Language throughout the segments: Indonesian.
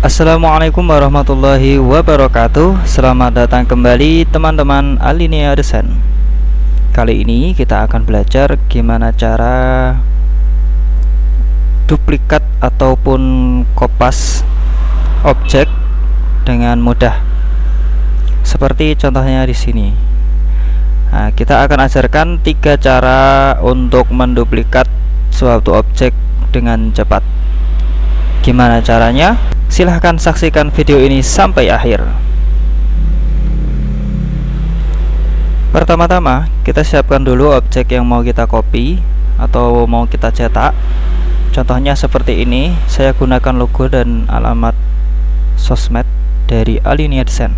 Assalamualaikum warahmatullahi wabarakatuh. Selamat datang kembali teman-teman Alinea Desain. Kali ini kita akan belajar gimana cara duplikat ataupun kopas objek dengan mudah. Seperti contohnya di sini. Nah, kita akan ajarkan 3 cara untuk menduplikat suatu objek dengan cepat. Gimana caranya? Silahkan saksikan video ini sampai akhir. Pertama-tama, kita siapkan dulu objek yang mau kita copy atau mau kita cetak. Contohnya seperti ini. Saya gunakan logo dan alamat sosmed dari Alinea Desain.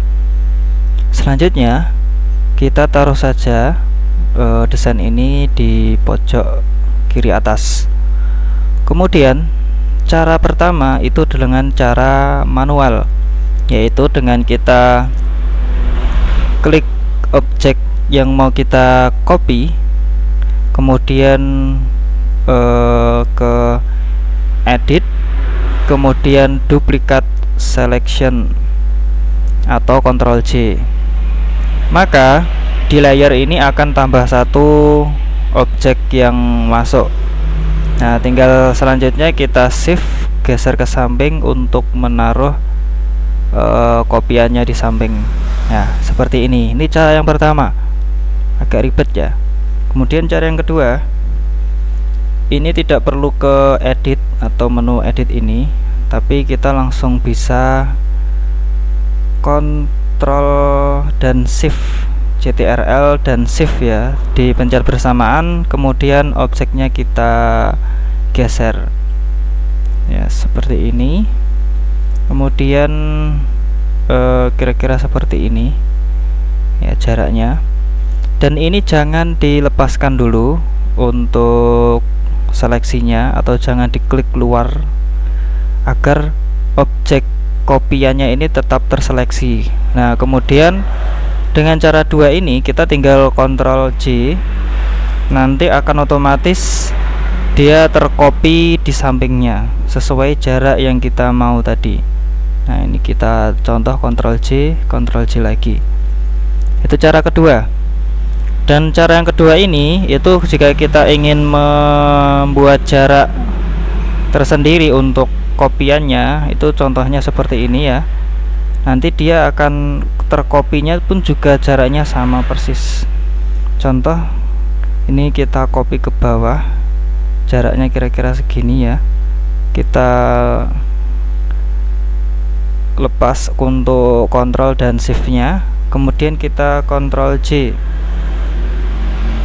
Selanjutnya, kita taruh saja desain ini di pojok kiri atas. Kemudian cara pertama itu dengan cara manual, yaitu dengan kita klik objek yang mau kita copy, kemudian ke edit, kemudian duplicate selection atau Ctrl J. Maka di layar ini akan tambah 1 objek yang masuk. Nah, tinggal selanjutnya kita shift geser ke samping untuk menaruh kopiannya di samping. Nah, seperti ini. Ini cara yang pertama. Agak ribet ya. Kemudian cara yang kedua, ini tidak perlu ke edit atau menu edit ini, tapi kita langsung bisa Ctrl dan Shift, Ctrl dan Shift ya, dipencet bersamaan, kemudian objeknya kita geser ya seperti ini. Kemudian kira-kira seperti ini ya jaraknya, dan ini jangan dilepaskan dulu untuk seleksinya, atau jangan diklik keluar agar objek kopiannya ini tetap terseleksi. Nah, kemudian dengan cara 2 ini kita tinggal Ctrl J, nanti akan otomatis dia tercopy di sampingnya sesuai jarak yang kita mau tadi. Nah, ini kita contoh Ctrl J lagi. Itu cara kedua. Dan cara yang kedua ini itu jika kita ingin membuat jarak tersendiri untuk kopiannya, itu contohnya seperti ini ya. Nanti dia akan terkopinya pun juga jaraknya sama persis. Contoh ini kita copy ke bawah, jaraknya kira-kira segini ya. Kita lepas untuk Ctrl dan Shift nya, kemudian kita Ctrl J.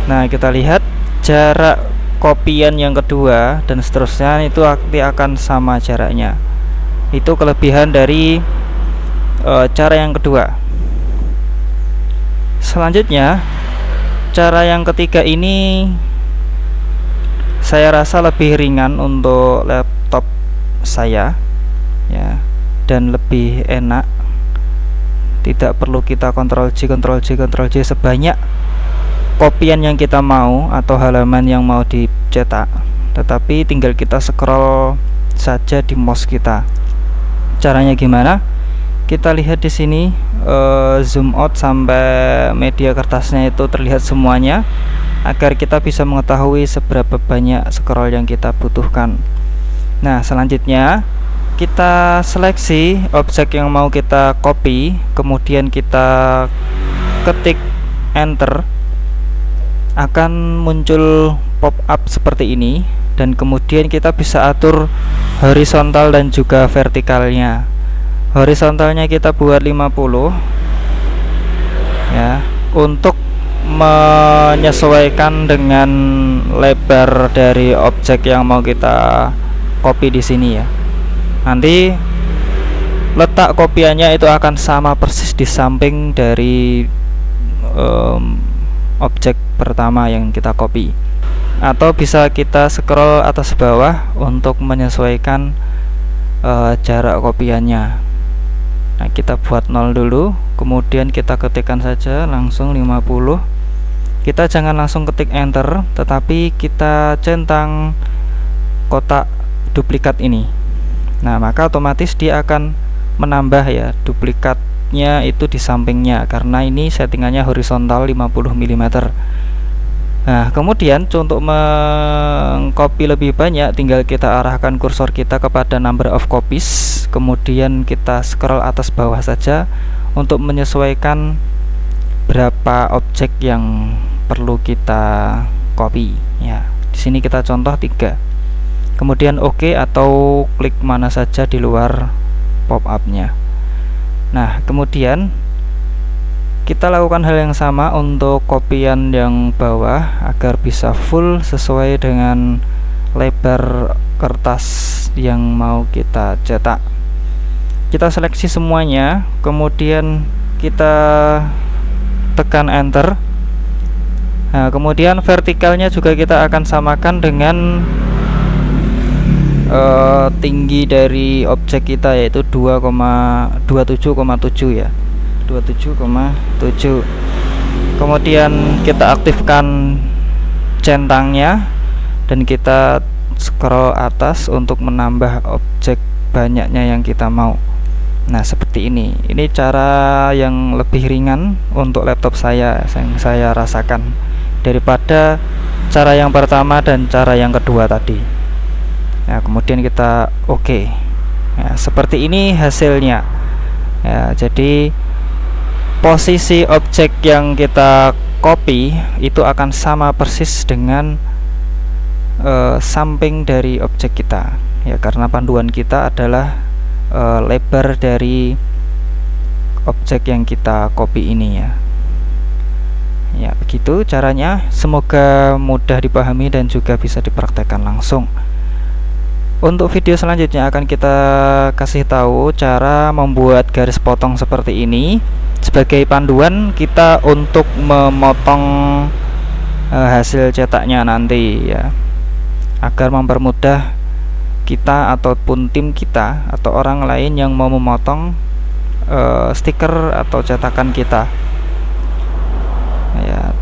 Nah, kita lihat jarak kopian yang kedua dan seterusnya itu akan sama jaraknya. Itu kelebihan dari cara yang kedua. Selanjutnya, cara yang ketiga ini saya rasa lebih ringan untuk laptop saya ya, dan lebih enak. Tidak perlu kita Ctrl J sebanyak kopian yang kita mau atau halaman yang mau dicetak, tetapi tinggal kita scroll saja di mouse kita. Caranya gimana? Kita lihat di sini, zoom out sampai media kertasnya itu terlihat semuanya, agar kita bisa mengetahui seberapa banyak scroll yang kita butuhkan. Nah, selanjutnya kita seleksi objek yang mau kita copy, kemudian kita ketik enter, akan muncul pop up seperti ini, dan kemudian kita bisa atur horizontal dan juga vertikalnya. Horizontalnya kita buat 50 ya, untuk menyesuaikan dengan lebar dari objek yang mau kita copy di sini ya. Nanti letak kopiannya itu akan sama persis di samping dari objek pertama yang kita copy, atau bisa kita scroll atas bawah untuk menyesuaikan jarak kopiannya. Nah, kita buat 0 dulu, kemudian kita ketikkan saja langsung 50. Kita jangan langsung ketik enter, tetapi kita centang kotak duplikat ini. Nah, maka otomatis dia akan menambah ya duplikatnya itu di sampingnya, karena ini settingannya horizontal 50 mm. Nah, kemudian untuk mengcopy lebih banyak, tinggal kita arahkan kursor kita kepada number of copies, kemudian kita scroll atas bawah saja untuk menyesuaikan berapa objek yang perlu kita copy ya. Di sini kita contoh 3. Kemudian OK atau klik mana saja di luar pop-up-nya. Nah, kemudian kita lakukan hal yang sama untuk kopian yang bawah agar bisa full sesuai dengan lebar kertas yang mau kita cetak. Kita seleksi semuanya, kemudian kita tekan enter. Nah, kemudian vertikalnya juga kita akan samakan dengan tinggi dari objek kita, yaitu 27,7 ya, 27,7. Kemudian kita aktifkan centangnya dan kita scroll atas untuk menambah objek banyaknya yang kita mau. Nah, seperti ini. Ini cara yang lebih ringan untuk laptop saya yang saya rasakan daripada cara yang pertama dan cara yang kedua tadi. Nah, kemudian kita OK. Ya, seperti ini hasilnya. Ya, jadi posisi objek yang kita copy itu akan sama persis dengan samping dari objek kita ya, karena panduan kita adalah lebar dari objek yang kita copy ini ya. Ya, begitu caranya. Semoga mudah dipahami dan juga bisa dipraktekkan langsung. Untuk video selanjutnya akan kita kasih tahu cara membuat garis potong seperti ini sebagai panduan kita untuk memotong hasil cetaknya nanti ya, agar mempermudah kita ataupun tim kita atau orang lain yang mau memotong stiker atau cetakan kita ya.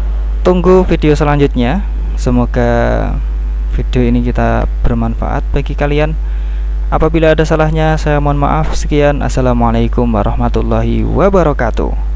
Tunggu video selanjutnya. Semoga video ini kita bermanfaat bagi kalian. Apabila ada salahnya saya mohon maaf. Sekian, assalamualaikum warahmatullahi wabarakatuh.